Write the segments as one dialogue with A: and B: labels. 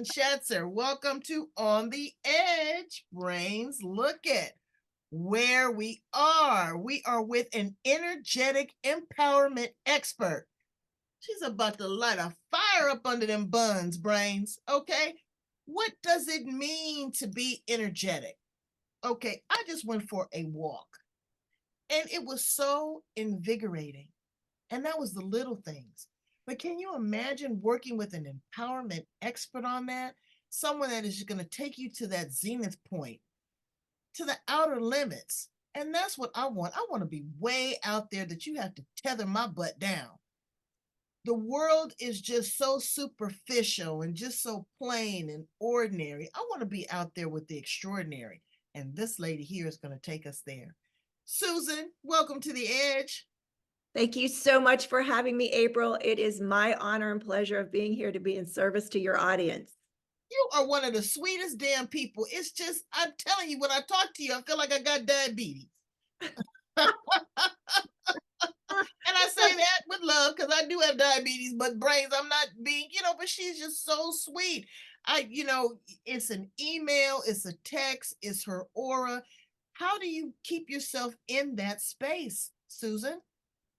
A: Shatzer. Welcome to On the Edge, Brains Look At, where we are. We are with an energetic empowerment expert. She's about to light a fire up under them buns, Brains. Okay. What does it mean to be energetic? Okay. I just went for a walk and it was so invigorating. And that was the little things. But can you imagine working with an empowerment expert on that? Someone that is going to take you to that zenith point, to the outer limits. And that's what I want. I want to be way out there that you have to tether my butt down. The world is just so superficial and just so plain and ordinary. I want to be out there with the extraordinary. And this lady here is going to take us there. Susan, welcome to the Edge.
B: Thank you so much for having me, April. It is my honor and pleasure of being here to be in service to your audience.
A: You are one of the sweetest damn people. It's just, I'm telling you, when I talk to you, I feel like I got diabetes. And I say that with love because I do have diabetes, but Brains, I'm not being, but she's just so sweet. It's an email, it's a text, it's her aura. How do you keep yourself in that space, Susan?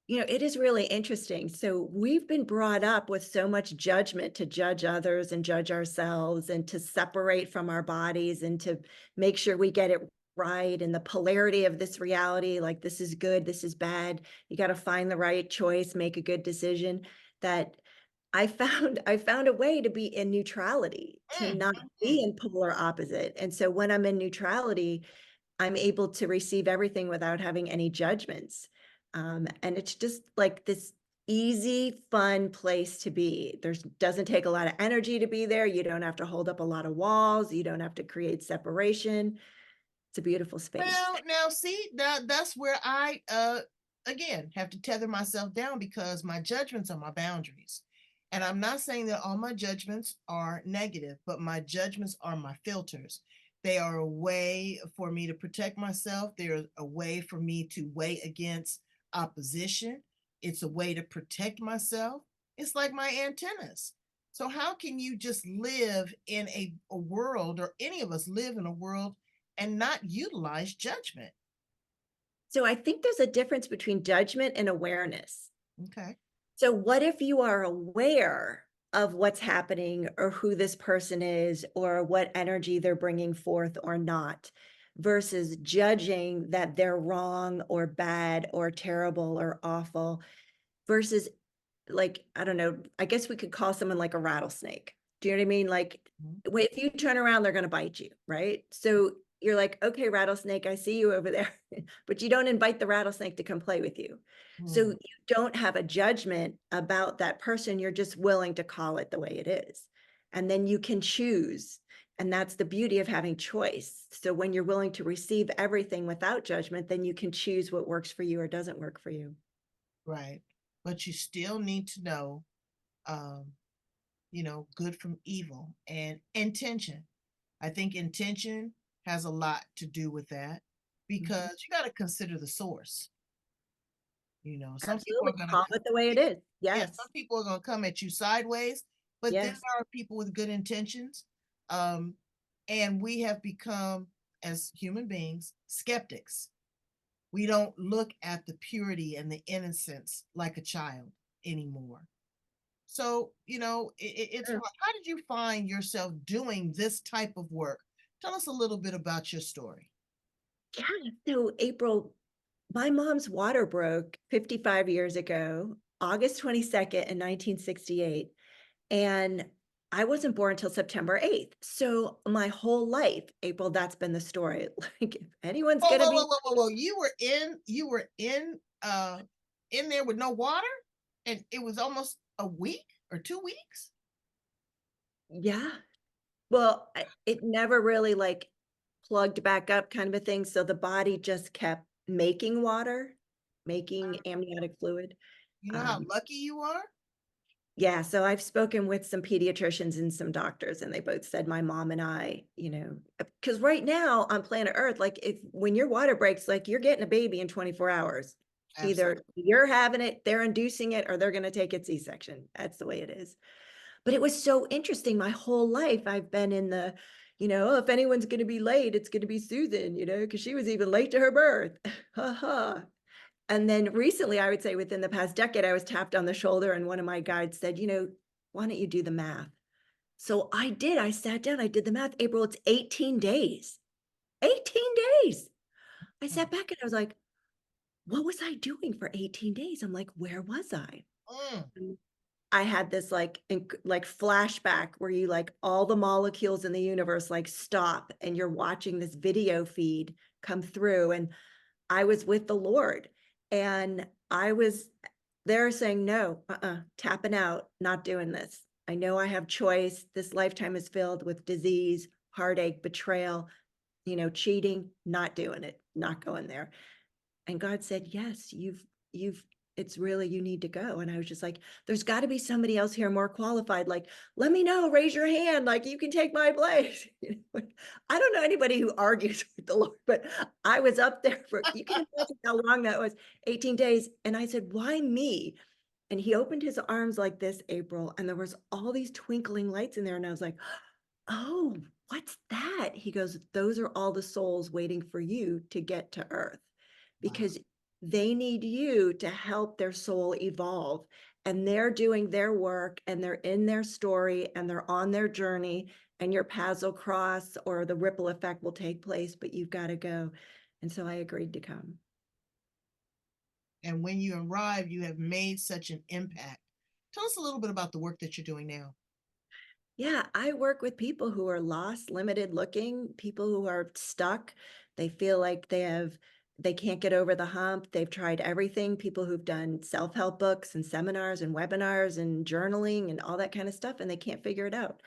B: It is really interesting. So we've been brought up with so much judgment to judge others and judge ourselves and to separate from our bodies and to make sure we get it right. And the polarity of this reality, like this is good, this is bad. You got to find the right choice, make a good decision. That I found a way to be in neutrality, to not be in polar opposite. And so when I'm in neutrality, I'm able to receive everything without having any judgments. And it's just like this easy, fun place to be. Doesn't take a lot of energy to be there. You don't have to hold up a lot of walls. You don't have to create separation. It's a beautiful space.
A: Well, now see, that's where I again have to tether myself down because my judgments are my boundaries. And I'm not saying that all my judgments are negative, but my judgments are my filters. They are a way for me to protect myself. They're a way for me to weigh against opposition. It's a way to protect myself. It's like my antennas. So how can you just live in a world, or any of us live in a world and not utilize judgment?
B: So I think there's a difference between judgment and awareness.
A: Okay.
B: So what if you are aware of what's happening or who this person is or what energy they're bringing forth or not, versus judging that they're wrong or bad or terrible or awful, versus, like, I don't know, I guess we could call someone like a rattlesnake. Do you know what I mean? Like, if you turn around, they're going to bite you, right? So you're like, okay, rattlesnake, I see you over there, but you don't invite the rattlesnake to come play with you. So you don't have a judgment about that person. You're just willing to call it the way it is. And then you can choose. And that's the beauty of having choice. So when you're willing to receive everything without judgment, then you can choose what works for you or doesn't work for you.
A: Right. But you still need to know, um, good from evil and intention. I think intention has a lot to do with that because you got to consider the source. Some people are
B: Absolutely.
A: going to
B: Call it the way it is.
A: yeah,
B: Yes.
A: some people are going to come at you sideways, but then
B: Yes.
A: there are people with good intentions. Um, and we have become, as human beings, skeptics. We don't look at the purity and the innocence like a child anymore. So, it's hard. How did you find yourself doing this type of work? Tell us a little bit about your story.
B: Yeah. So April, my mom's water broke 55 years ago, August 22nd in 1968. And I wasn't born until September 8th. So my whole life, April, that's been the story. Like, if anyone's
A: Whoa,
B: gonna
A: whoa,
B: be,
A: whoa, whoa, whoa, whoa. You were in there with no water? And it was almost a week or 2 weeks?
B: yeah. Well, it never really like plugged back up, kind of a thing. So the body just kept making water, making amniotic fluid.
A: You know how
B: Um,
A: lucky you are?
B: Yeah, so I've spoken with some pediatricians and some doctors, and they both said my mom and I, because right now on planet Earth, like if when your water breaks, like you're getting a baby in 24 hours. Either
A: Absolutely.
B: you're having it, they're inducing it, or they're going to take it C-section. That's the way it is. But it was so interesting. My whole life, I've been in the, "Oh, if anyone's gonna be late, it's gonna be Susan," because she was even late to her birth. Ha ha. And then recently, I would say within the past decade, I was tapped on the shoulder and one of my guides said, "Why don't you do the math?" So I did. I sat down, I did the math. April, it's 18 days. 18 days. I sat back and I was like, what was I doing for 18 days? I'm like, where was I?
A: Mm.
B: And I had this like flashback where you like all the molecules in the universe like stop and you're watching this video feed come through. And I was with the Lord and I was there saying, no, tapping out, not doing this. I know I have choice. This lifetime is filled with disease, heartache, betrayal, cheating, not doing it, not going there. And God said, yes, you've, it's really, you need to go. And I was just like, there's got to be somebody else here more qualified. Like, let me know, raise your hand. Like, you can take my place. I don't know anybody who argues with the Lord, but I was up there for, you can imagine how long that was, 18 days. And I said, why me? And he opened his arms like this, April, and there was all these twinkling lights in there. And I was like, oh, what's that? He goes, those are all the souls waiting for you to get to earth
A: Wow.
B: because they need you to help their soul evolve. And they're doing their work and they're in their story and they're on their journey, and your paths will cross or the ripple effect will take place, but you've got to go. And so I agreed to come.
A: And when you arrive, you have made such an impact. Tell us a little bit about the work that you're doing now.
B: Yeah, I work with people who are lost, limited looking, people who are stuck. They feel like they can't get over the hump. They've tried everything. People who've done self-help books and seminars and webinars and journaling and all that kind of stuff, and they can't figure it out.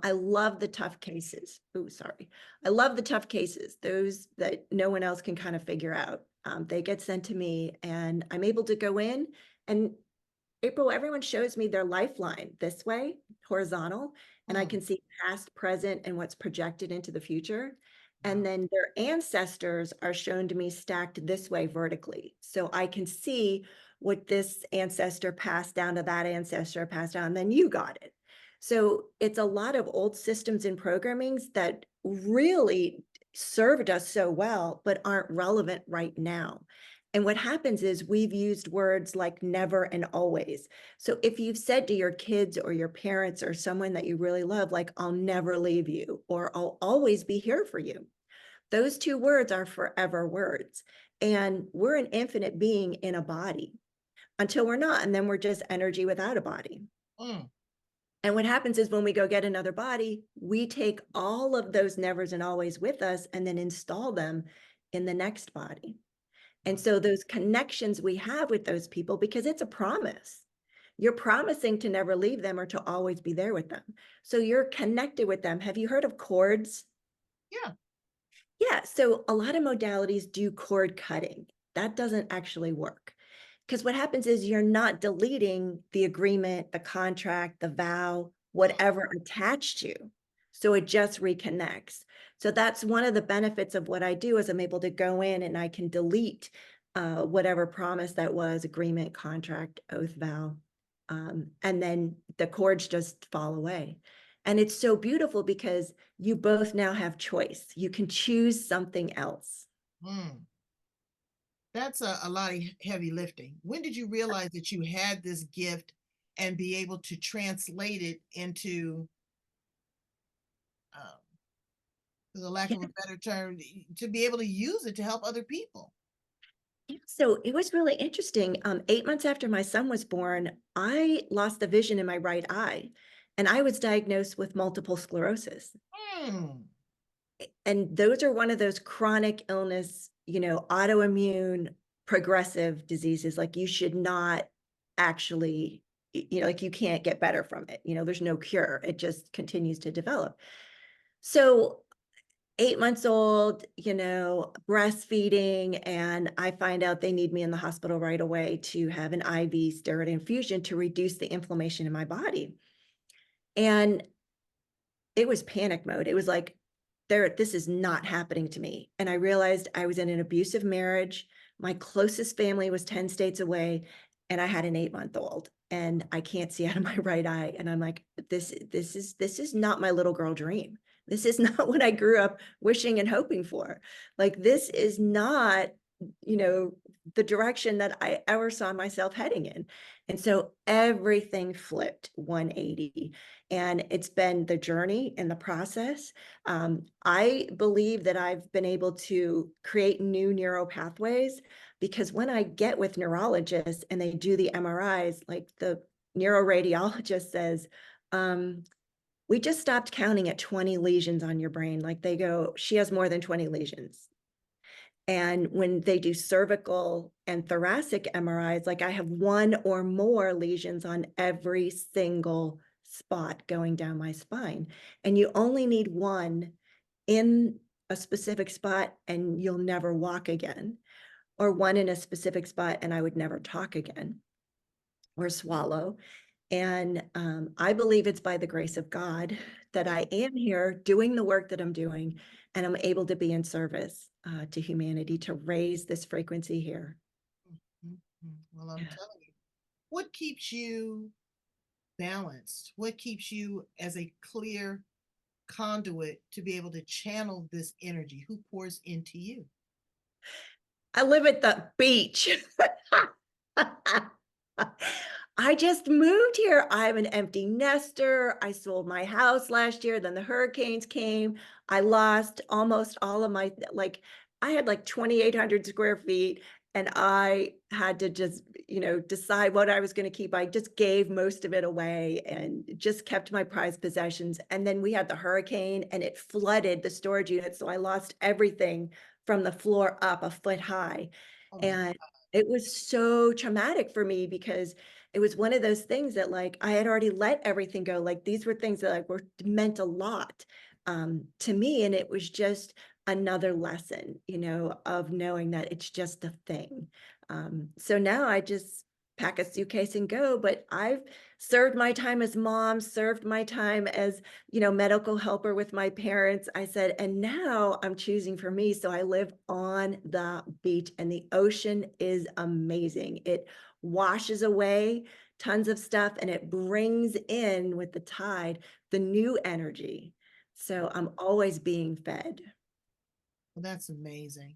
B: I love the tough cases. Oh, sorry. I love the tough cases, those that no one else can kind of figure out. They get sent to me, and I'm able to go in and April, everyone shows me their lifeline this way, horizontal, and I
A: Mm.
B: can see past, present, and what's projected into the future. And
A: Wow.
B: then their ancestors are shown to me stacked this way vertically. So I can see what this ancestor passed down to that ancestor, passed down, and then you got it. So it's a lot of old systems and programmings that really served us so well, but aren't relevant right now. And what happens is we've used words like never and always. So if you've said to your kids or your parents or someone that you really love, like, I'll never leave you, or I'll always be here for you, those two words are forever words. And we're an infinite being in a body until we're not. And then we're just energy without a body.
A: Mm.
B: And what happens is when we go get another body, we take all of those nevers and always with us and then install them in the next body. And so those connections we have with those people, because it's a promise, you're promising to never leave them or to always be there with them. So you're connected with them. Have you heard of cords?
A: Yeah.
B: Yeah. So a lot of modalities do cord cutting. That doesn't actually work because what happens is you're not deleting the agreement, the contract, the vow, whatever attached you. So it just reconnects. So that's one of the benefits of what I do is I'm able to go in and I can delete whatever promise that was, agreement, contract, oath, vow. And then the cords just fall away. And it's so beautiful because you both now have choice. You can choose something else.
A: Mm. That's a lot of heavy lifting. When did you realize that you had this gift and be able to translate it into, um, for the lack of a better term, to be able to use it to help other people?
B: Yeah, so it was really interesting. 8 months after my son was born, I lost the vision in my right eye, and I was diagnosed with multiple sclerosis.
A: Mm.
B: And those are one of those chronic illness, autoimmune progressive diseases. Like you should not actually, like you can't get better from it. There's no cure. It just continues to develop. So 8 months old, breastfeeding, and I find out they need me in the hospital right away to have an IV steroid infusion to reduce the inflammation in my body. And it was panic mode. It was like, this is not happening to me. And I realized I was in an abusive marriage. My closest family was 10 states away. and I had an 8-month-old, and I can't see out of my right eye. And I'm like, this is not my little girl dream. This is not what I grew up wishing and hoping for. Like, this is not, the direction that I ever saw myself heading in. And so everything flipped 180. And it's been the journey and the process. I believe that I've been able to create new neural pathways, because when I get with neurologists and they do the MRIs, like the neuroradiologist says, we just stopped counting at 20 lesions on your brain. Like, they go, she has more than 20 lesions. And when they do cervical and thoracic MRIs, like, I have one or more lesions on every single spot going down my spine. And you only need one in a specific spot and you'll never walk again, or one in a specific spot and I would never talk again or swallow. And I believe it's by the grace of God that I am here doing the work that I'm doing, and I'm able to be in service to humanity, to raise this frequency here.
A: Well, I'm
B: Yeah.
A: telling you, what keeps you balanced? What keeps you as a clear conduit to be able to channel this energy? Who pours into you?
B: I live at the beach. I just moved here. I'm an empty nester. I sold my house last year. Then the hurricanes came. I lost almost all of my, like, I had like 2,800 square feet, and I had to just, decide what I was going to keep. I just gave most of it away and just kept my prized possessions. And then we had the hurricane and it flooded the storage unit. So I lost everything from the floor up a foot high.
A: Oh my
B: And it was so traumatic for me, because it was one of those things that, like, I had already let everything go. Like, these were things that, like, were meant a lot to me. And it was just another lesson, of knowing that it's just a thing. So now I just pack a suitcase and go. But I've served my time as mom, served my time as, medical helper with my parents. I said, and now I'm choosing for me. So I live on the beach, and the ocean is amazing. It washes away tons of stuff, and it brings in with the tide the new energy. So I'm always being fed.
A: well, that's amazing.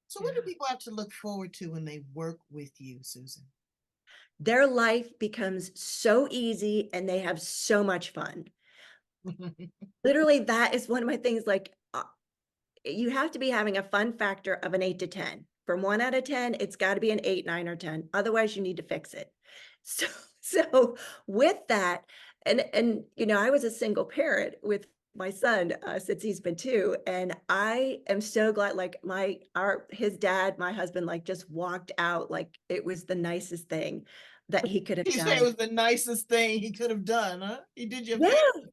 A: So, what do
B: Yeah.
A: people have to look forward to when they work with you, Susan?
B: Their life becomes so easy and they have so much fun. Literally, that is one of my things. Like, you have to be having a fun factor of an 8 to 10. From 1 out of 10, it's got to be an 8, 9, or 10. Otherwise, you need to fix it. So, so with that, and I was a single parent with my son since he's been 2, and I am so glad. Like, his dad, my husband, like, just walked out like it was the nicest thing that he could have
A: You say it
B: done.
A: was the nicest thing he could have done, huh? He did you a
B: Yeah.
A: favor.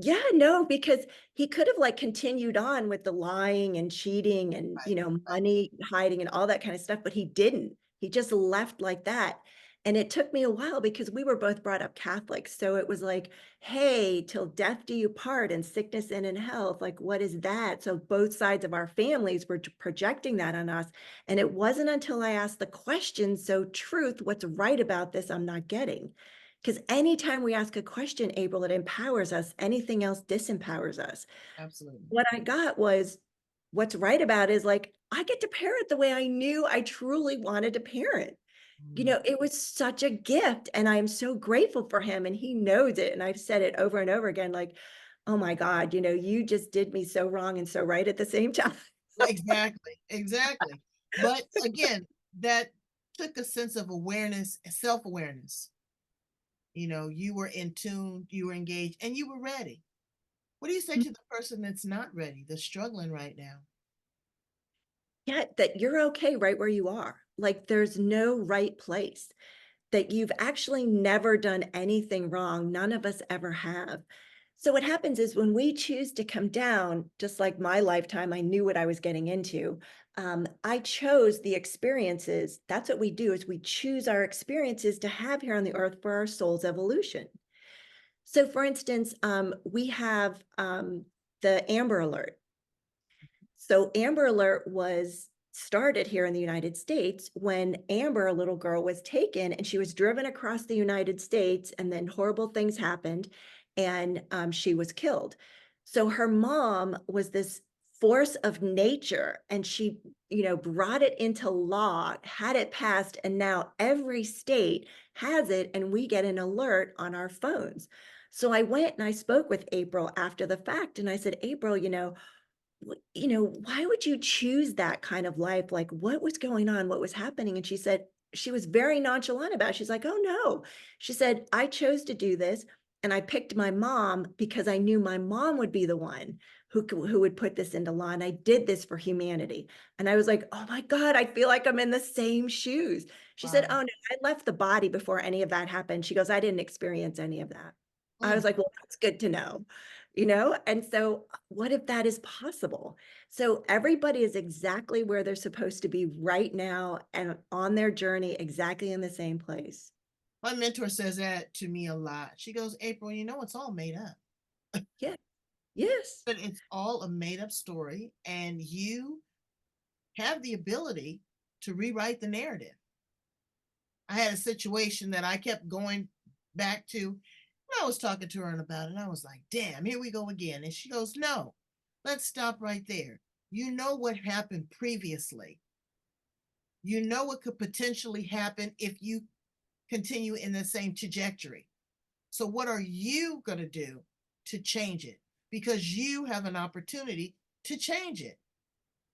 B: Yeah, no, because he could have, like, continued on with the lying and cheating and,
A: Right, right.
B: money hiding and all that kind of stuff, but he didn't. He just left like that. And it took me a while, because we were both brought up Catholic. So it was like, hey, till death do you part, and sickness and in health. Like, what is that? So both sides of our families were projecting that on us. And it wasn't until I asked the question, so truth, what's right about this? I'm not getting. Because anytime we ask a question, April, it empowers us. Anything else disempowers us.
A: Absolutely.
B: What I got was, what's right about is, like, I get to parent the way I knew I truly wanted to parent.
A: Mm.
B: It was such a gift, and I'm so grateful for him, and he knows it. And I've said it over and over again, like, oh my God, you just did me so wrong and so right at the same time.
A: Exactly, exactly. But again, that took a sense of awareness and self awareness. You were in tune, you were engaged, and you were ready. What do you say to the person that's not ready, that's struggling right now?
B: Yeah, that you're okay right where you are. Like, there's no right place. That you've actually never done anything wrong. None of us ever have. So what happens is, when we choose to come down, just like my lifetime, I knew what I was getting into. I chose the experiences. That's what we do, is we choose our experiences to have here on the earth for our soul's evolution. So for instance, we have the Amber Alert. So Amber Alert was started here in the United States when Amber, a little girl, was taken and she was driven across the United States, and then horrible things happened, and she was killed. So her mom was this force of nature, and she, brought it into law, had it passed, and now every state has it, and we get an alert on our phones. So I went and I spoke with April after the fact, and I said, April, why would you choose that kind of life? Like, what was going on? What was happening? And she said, she was very nonchalant about it. She's like, oh no. She said, I chose to do this. And I picked my mom because I knew my mom would be the one who would put this into law. And I did this for humanity. And I was like, oh my God, I feel like I'm in the same shoes. She said,
A: Wow.
B: oh no, I left the body before any of that happened. She goes, I didn't experience any of that. I
A: Mm.
B: was like, well, that's good to know, And so what if that is possible? So everybody is exactly where they're supposed to be right now and on their journey exactly in the same place.
A: My mentor says that to me a lot. She goes, April, it's all made up.
B: Yeah. Yes.
A: But it's all a made up story, and you have the ability to rewrite the narrative. I had a situation that I kept going back to, and I was talking to her about it, and I was like, damn, here we go again. And she goes, no, let's stop right there. You know what happened previously. You know what could potentially happen if you continue in the same trajectory. So, what are you going to do to change it? Because you have an opportunity to change it.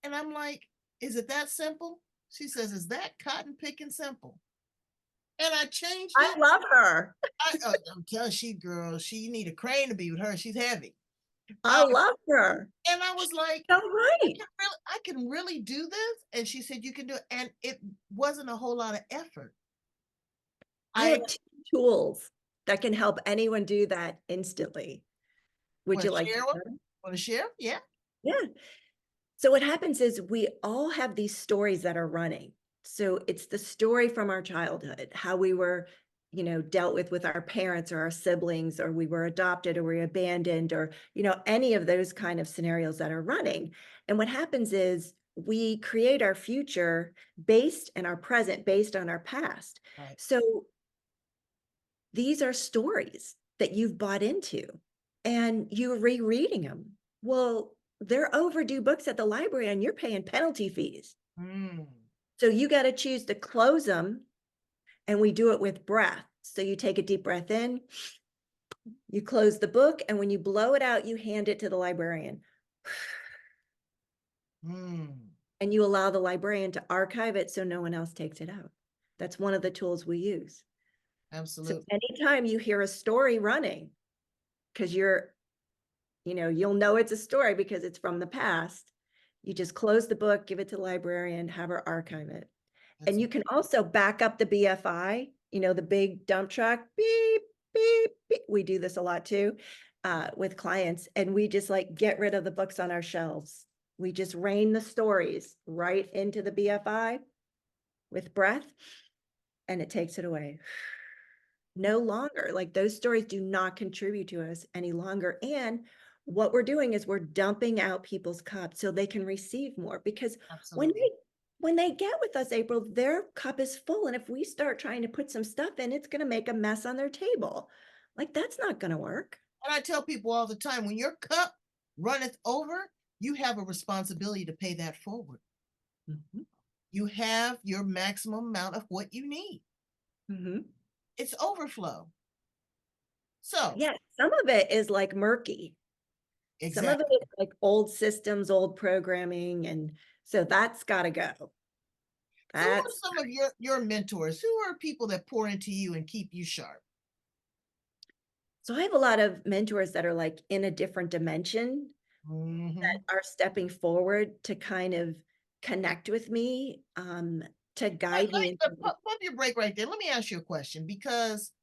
A: And I'm like, is it that simple? She says, is that cotton picking simple? And I changed
B: I
A: it.
B: love her.
A: I'm telling she, girl, she need a crane to be with her. She's heavy.
B: I
A: Um,
B: love her.
A: and I
B: She's
A: was like,
B: so right.
A: I can really do this. And she said, you can do it. And it wasn't a whole lot of effort.
B: I
A: I
B: have two tools that can help anyone do that instantly. Would
A: want
B: you
A: to
B: like to
A: share one.
B: know them?
A: Want to share? Yeah.
B: Yeah. So what happens is we all have these stories that are running. So it's the story from our childhood, how we were, dealt with our parents or our siblings, or we were adopted or we were abandoned, or, any of those kind of scenarios that are running. And what happens is we create our future based and our present based on our past.
A: Right.
B: So these are stories that you've bought into and you're rereading them. Well, they're overdue books at the library and you're paying penalty fees.
A: Mm.
B: So you got to choose to close them, and we do it with breath. So you take a deep breath in, you close the book, and when you blow it out, you hand it to the librarian.
A: Mm.
B: And you allow the librarian to archive it so no one else takes it out. That's one of the tools we use. So
A: Absolutely.
B: anytime you hear a story running, because you'll know it's a story because it's from the past. You just close the book, give it to the librarian, have her archive it.
A: That's
B: And you can also back up the BFI, the big dump truck, beep, beep, beep. We do this a lot too with clients, and we just like get rid of the books on our shelves. We just rain the stories right into the BFI with breath, and it takes it away. No longer. Like those stories do not contribute to us any longer. And what we're doing is we're dumping out people's cups so they can receive more. Because when
A: absolutely.
B: they when they get with us, April, their cup is full. And if we start trying to put some stuff in, it's going to make a mess on their table. Like that's not going to work.
A: And I tell people all the time, when your cup runneth over, you have a responsibility to pay that forward.
B: Mhm.
A: You have your maximum amount of what you need.
B: Mhm.
A: It's overflow. So,
B: Yeah, some of it is like murky. Some of it
A: exactly.
B: is like old systems, old programming. And so that's got to go.
A: So, who are
B: That's
A: some of your mentors? Who are people that pour into you and keep you sharp?
B: So I have a lot of mentors that are like in a different dimension
A: Mm-hmm.
B: that are stepping forward to kind of connect with me, to guide me into
A: Pump your break right there. Let me ask you a question, because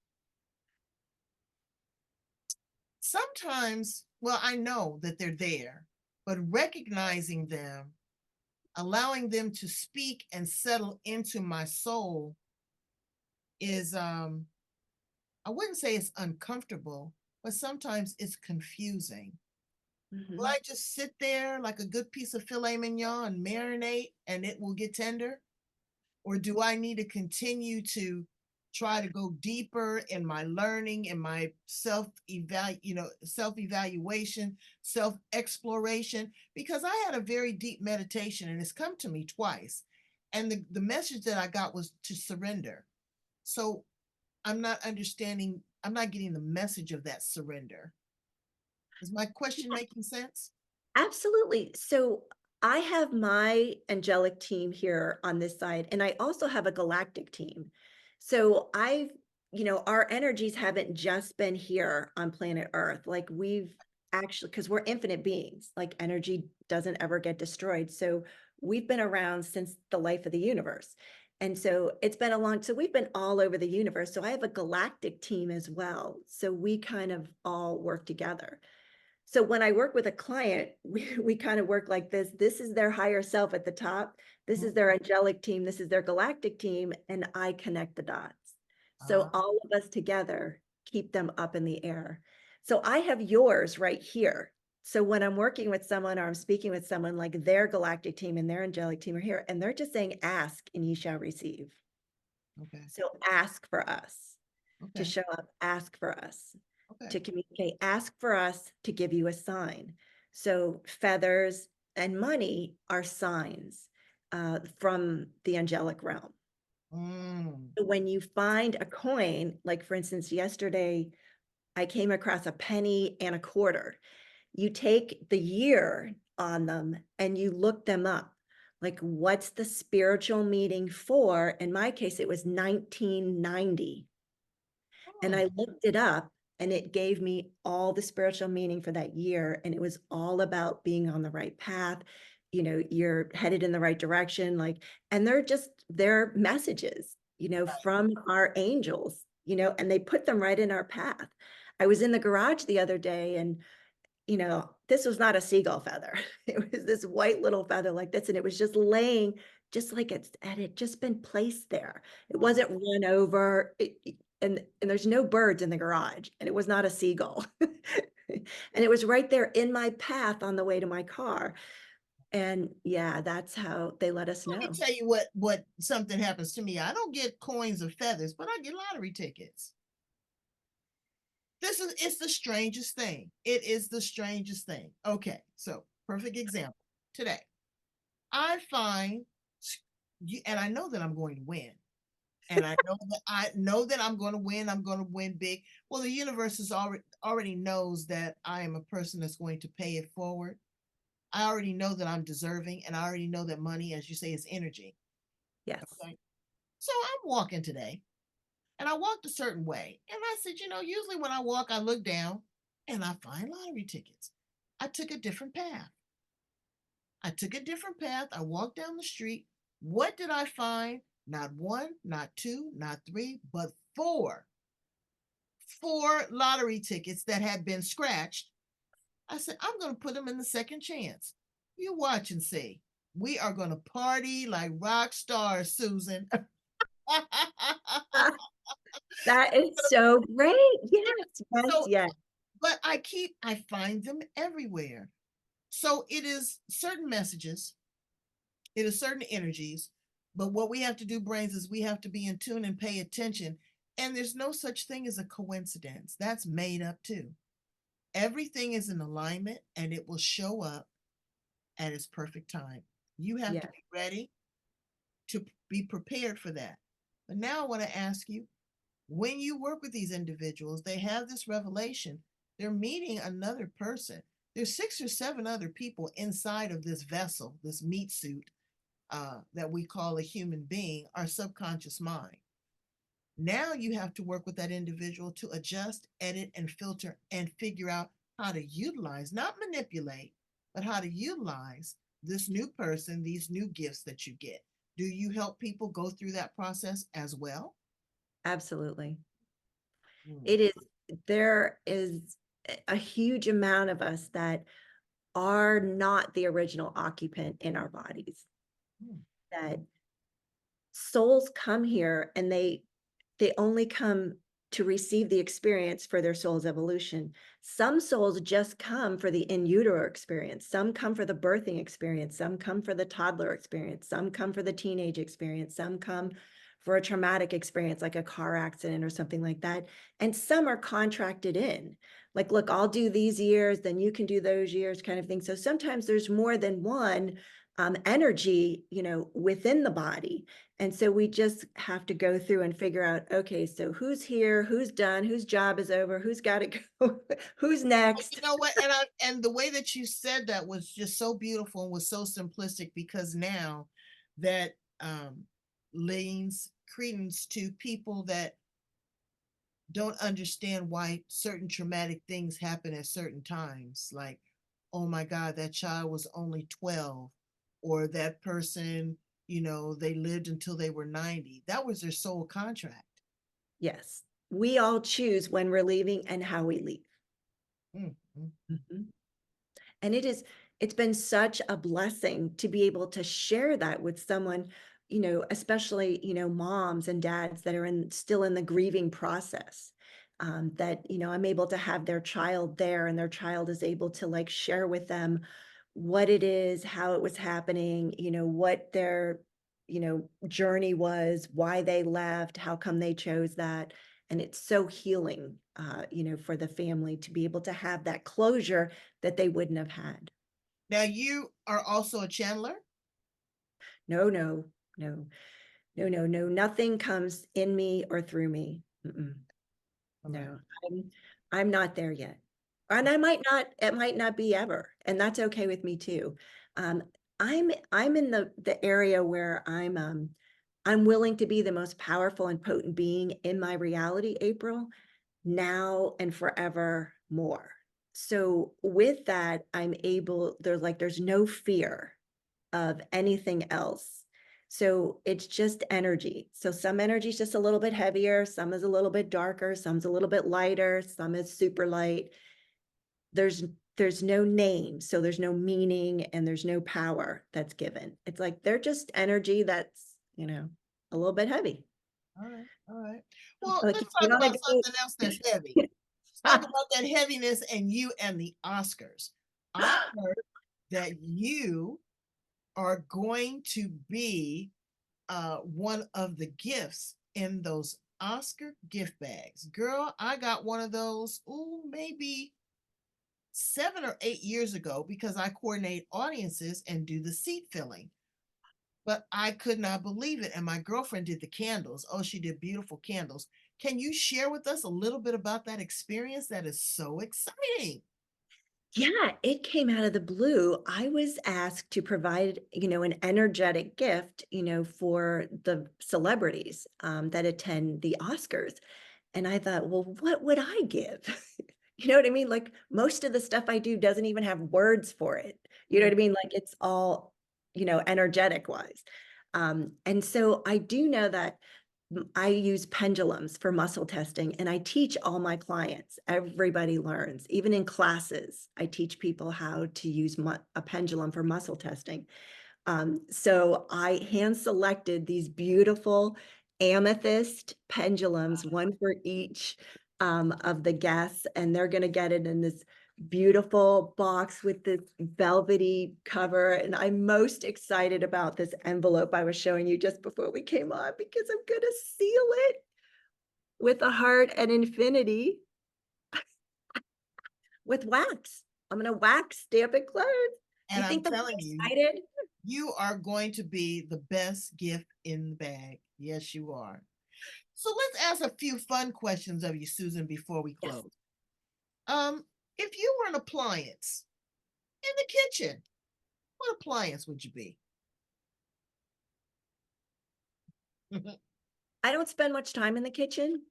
A: sometimes, well, I know that they're there, but recognizing them, allowing them to speak and settle into my soul is, I wouldn't say it's uncomfortable, but sometimes it's confusing. Will
B: Mhm.
A: I just sit there like a good piece of filet mignon and marinate and it will get tender? Or do I need to continue to try to go deeper in my learning, in my self evaluation, self exploration? Because I had a very deep meditation and it's come to me twice. And the message that I got was to surrender. So I'm not understanding, I'm not getting the message of that surrender. Is my question making sense?
B: Absolutely. So I have my angelic team here on this side, and I also have a galactic team. So our energies haven't just been here on planet Earth. Like we've actually, because we're infinite beings, like energy doesn't ever get destroyed. So we've been around since the life of the universe. And so it's been so we've been all over the universe. So I have a galactic team as well. So we kind of all work together. So when I work with a client, we kind of work like this. This is their higher self at the top. This
A: Mhm.
B: is their angelic team. This is their galactic team. And I connect the dots. So
A: Ah,
B: all of us together keep them up in the air. So I have yours right here. So when I'm working with someone or I'm speaking with someone, like their galactic team and their angelic team are here, and they're just saying, ask and ye shall receive.
A: okay,
B: So ask for us to
A: okay,
B: show up, ask for us
A: okay.
B: to communicate, ask for us to give you a sign. So feathers and money are signs from the angelic realm.
A: Mm.
B: So when you find a coin, like for instance, yesterday I came across a penny and a quarter. You take the year on them and you look them up. Like, what's the spiritual meaning for? In my case, it was 1990. And
A: Oh,
B: I looked it up and it gave me all the spiritual meaning for that year. And it was all about being on the right path. You're headed in the right direction. And they're messages, from our angels, and they put them right in our path. I was in the garage the other day and this was not a seagull feather. It was this white little feather like this, and it was just laying just like it had just been placed there. It
A: wow.
B: wasn't run over, and there's no birds in the garage, and it was not a seagull. And it was right there in my path on the way to my car. And yeah, that's how they let us
A: Let me
B: know.
A: tell you what something happens to me. I don't get coins or feathers, but I get lottery tickets. It's the strangest thing. It is the strangest thing. Okay, so perfect example. Today, I find and I know that I'm going to win. And I know that I'm going to win. I'm going to win big. Well, the universe is already knows that I am a person that's going to pay it forward. I already know that I'm deserving, and I already know that money, as you say, is energy.
B: Yes.
A: Okay. So I'm walking today, and I walked a certain way. And I said, usually when I walk, I look down and I find lottery tickets. I took a different path. I took a different path. I walked down the street. What did I find? Not one, not two, not three, but four. Four lottery tickets that had been scratched. I said, I'm going to put them in the second chance. You watch and see. We are going to party like rock stars, Susan.
B: That is so great. Yes, yes,
A: So,
B: yes.
A: but I find them everywhere. So it is certain messages, it is certain energies. But what we have to do, brains, is we have to be in tune and pay attention. And there's no such thing as a coincidence. That's made up too. Everything is in alignment and it will show up at its perfect time. You have to
B: Yes,
A: be ready to be prepared for that. But now I want to ask you, when you work with these individuals, they have this revelation. They're meeting another person. There's 6 or 7 other people inside of this vessel, this meat suit that we call a human being, our subconscious mind. Now you have to work with that individual to adjust, edit, and filter and figure out how to utilize, not manipulate, but how to utilize this new person, these new gifts that you get. Do you help people go through that process as well?
B: absolutely.
A: Mm,
B: It is, there is a huge amount of us that are not the original occupant in our bodies,
A: mm,
B: that souls come here and they only come to receive the experience for their soul's evolution. Some souls just come for the in utero experience. Some come for the birthing experience. Some come for the toddler experience. Some come for the teenage experience. Some come for a traumatic experience like a car accident or something like that. And some are contracted in. Like, look, I'll do these years, then you can do those years, kind of thing. So sometimes there's more than one energy, within the body. And so we just have to go through and figure out, okay, so who's here, who's done, whose job is over, who's got to go, who's
A: You
B: next.
A: know what? And the way that you said that was just so beautiful and was so simplistic, because now that leans credence to people that don't understand why certain traumatic things happen at certain times. Like, oh my God, that child was only 12, or that person, they lived until they were 90. That was their soul contract.
B: Yes, we all choose when we're leaving and how we leave.
A: Mm-hmm.
B: Mhm. And it's been such a blessing to be able to share that with someone, especially, moms and dads that are still in the grieving process. That, I'm able to have their child there and their child is able to like share with them what it is, how it was happening, what their, journey was, why they left, how come they chose that. And it's so healing, for the family to be able to have that closure that they wouldn't have had.
A: Now, you are also a channeler.
B: No, no, no, no, no, no. Nothing comes in me or through me. Mm-mm.
A: All right.
B: No, I'm not there yet. And it might not be ever. And that's okay with me too. Um, I'm in the area where I'm willing to be the most powerful and potent being in my reality, April, now and forever more. So with that, there's no fear of anything else. So it's just energy. So some energy is just a little bit heavier, some is a little bit darker, some's a little bit lighter, some is super light. There's no name, so there's no meaning and there's no power that's given. It's like they're just energy that's, a little bit heavy.
A: All right. All right. Well,
B: Like
A: let's
B: if you
A: talk
B: want to
A: about
B: go.
A: something else that's heavy. Let's talk about that heaviness and you and the Oscars. I heard that you are going to be one of the gifts in those Oscar gift bags. Girl, I got one of those, maybe 7 or 8 years ago, because I coordinate audiences and do the seat filling. But I could not believe it. And my girlfriend did the candles. Oh, she did beautiful candles. Can you share with us a little bit about that experience? That is so exciting.
B: Yeah, it came out of the blue. I was asked to provide, an energetic gift, for the celebrities that attend the Oscars. And I thought, well, what would I give? You know what I mean? Like most of the stuff I do doesn't even have words for it. You know
A: Mm.
B: what I mean? Like it's all, energetic wise. And so I do know that I use pendulums for muscle testing and I teach all my clients. Everybody learns. Even in classes, I teach people how to use a pendulum for muscle testing. So I hand selected these beautiful amethyst pendulums, one for each of the guests, and they're going to get it in this beautiful box with this velvety cover. And I'm most excited about this envelope I was showing you just before we came on because I'm going to seal it with a heart and infinity with wax. I'm going to wax stamp it closed. Do
A: And
B: you
A: I'm
B: think that
A: telling
B: I'm
A: you,
B: excited?
A: you are going to be the best gift in the bag. Yes, you are. So let's ask a few fun questions of you, Susan, before we
B: Yes.
A: close. Um, if you were an appliance in the kitchen, what appliance would you be?
B: I don't spend much time in the kitchen.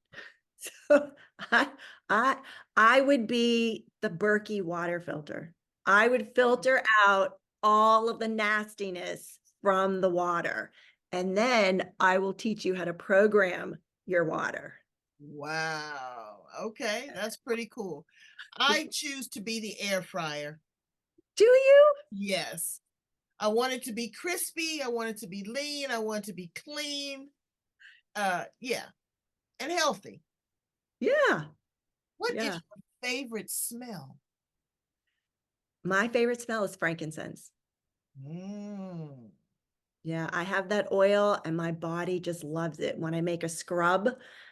B: So I I I would be the Berkey water filter. I would filter out all of the nastiness from the water. And then I will teach you how to program your water.
A: Wow. Okay, that's pretty cool. I choose to be the air fryer.
B: Do you?
A: Yes. I want it to be crispy. I want it to be lean. I want it to be clean. Yeah, and healthy.
B: Yeah.
A: What is
B: Yeah.
A: your favorite smell?
B: My favorite smell is frankincense.
A: Mm.
B: Yeah, I have that oil and my body just loves it. When I make a scrub,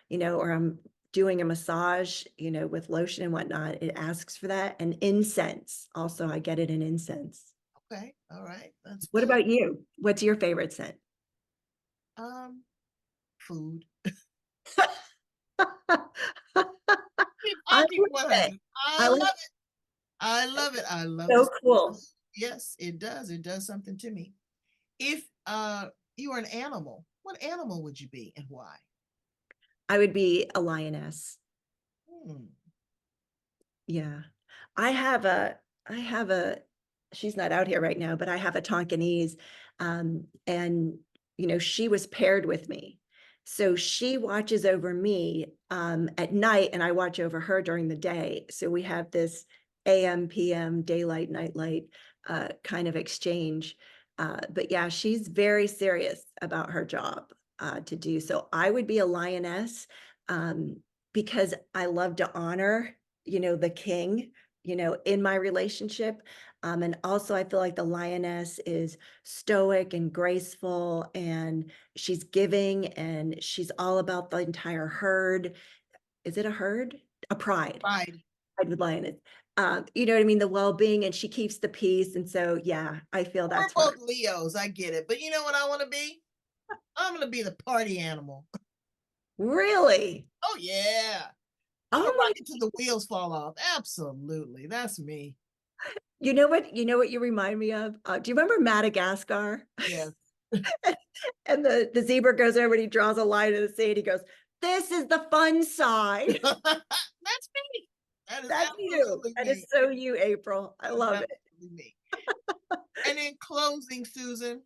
B: or I'm doing a massage, with lotion and whatnot, it asks for that. And incense. Also, I get it in incense.
A: Okay, all right, that's
B: What
A: good.
B: about you? What's your favorite scent?
A: Um, Food.
B: I
A: I'll keep
B: love it.
A: 100. I
B: I
A: love
B: love
A: it. I love it. I love
B: so
A: this.
B: cool.
A: Yes, it does. It does something to me. If you were an animal, what animal would you be and why?
B: I would be a lioness.
A: Hmm.
B: Yeah. I have a I have a she's not out here right now, but I have a Tonkinese, and, she was paired with me. So she watches over me, at night, and I watch over her during the day. So we have this AM, PM, daylight, nightlight, kind of exchange. But yeah, she's very serious about her job, to do. So I would be a lioness, um, because I love to honor, the king, in my relationship. And also, I feel like the lioness is stoic and graceful, and she's giving, and she's all about the entire herd. Is it a herd? A pride.
A: Pride.
B: Pride with lioness. You know what I mean? The well-being, and she keeps the peace. And so, yeah, I feel
A: We're
B: that's her.
A: both Leos. I get it. But you know what I want to be? I'm going to be the party animal.
B: Really?
A: Oh, yeah. I'm going
B: Oh
A: to
B: my,
A: rock it till the wheels fall off. Absolutely. That's me.
B: you know what you remind me of? Do you remember Madagascar?
A: Yes.
B: And the zebra goes over and he draws a line in the sea and he goes, "This is the fun side."
A: That's me. That is
B: That's you.
A: absolutely
B: That is
A: me.
B: so you, April. I
A: That is
B: love it.
A: absolutely me. And in closing, Susan,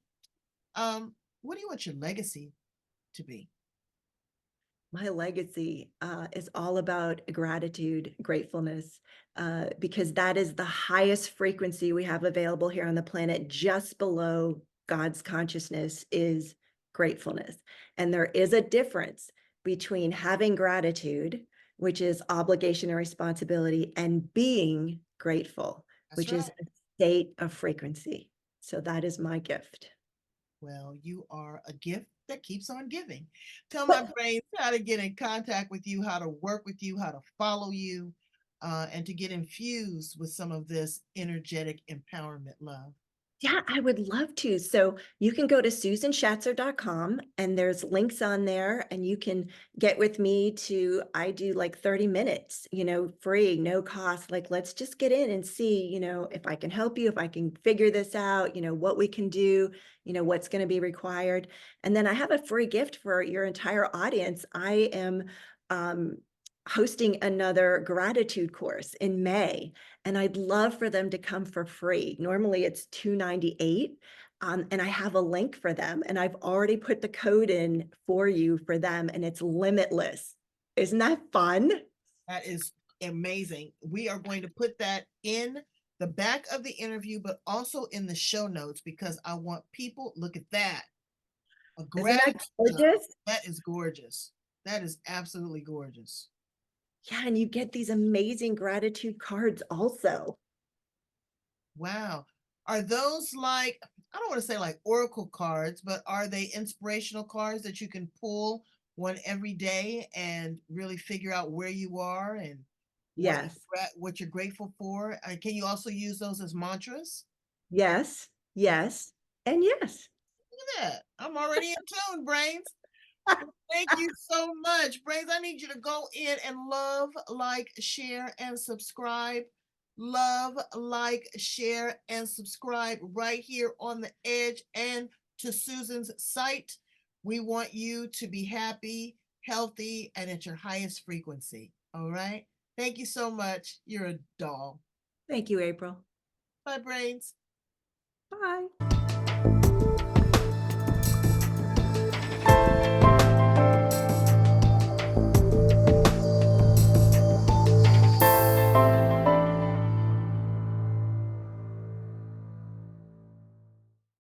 A: what do you want your legacy to be?
B: My legacy is all about gratitude, gratefulness, because that is the highest frequency we have available here on the planet. Just below God's consciousness is gratefulness. And there is a difference between having gratitude, which is obligation and responsibility, and being grateful,
A: That's
B: which is
A: right.
B: a state of frequency. So that is my gift.
A: Well, you are a gift that keeps on giving. Tell my brains how to get in contact with you, how to work with you, how to follow you, and to get infused with some of this energetic empowerment love.
B: Yeah, I would love to. So you can go to susanshatzer.com and there's links on there, and you can get with me I do like 30 minutes, free, no cost. Like, let's just get in and see, if I can help you, if I can figure this out, what we can do, what's going to be required. And then I have a free gift for your entire audience. I am, um, hosting another gratitude course in May, and I'd love for them to come for free. Normally it's $298, and I have a link for them, and I've already put the code in for you for them, and it's limitless. Isn't that fun?
A: That is amazing. We are going to put that in the back of the interview, but also in the show notes because I want people, look at that. A
B: Isn't that
A: gratitude hug.
B: gorgeous?
A: That is gorgeous. That is absolutely gorgeous.
B: Yeah, and you get these amazing gratitude cards also.
A: Wow. Are those like, I don't want to say like oracle cards, but are they inspirational cards that you can pull one every day and really figure out where you are and
B: Yes,
A: what you're grateful for? Can you also use those as mantras?
B: yes, yes, and yes.
A: Look at that. I'm already in tune, Brains. Thank you so much, Brains. I need you to go in and love, like, share, and subscribe. Love, like, share, and subscribe right here on the edge and to Susan's site. We want you to be happy, healthy, and at your highest frequency. All right. Thank you so much. You're a doll.
B: Thank you, April.
A: Bye, Brains.
B: Bye.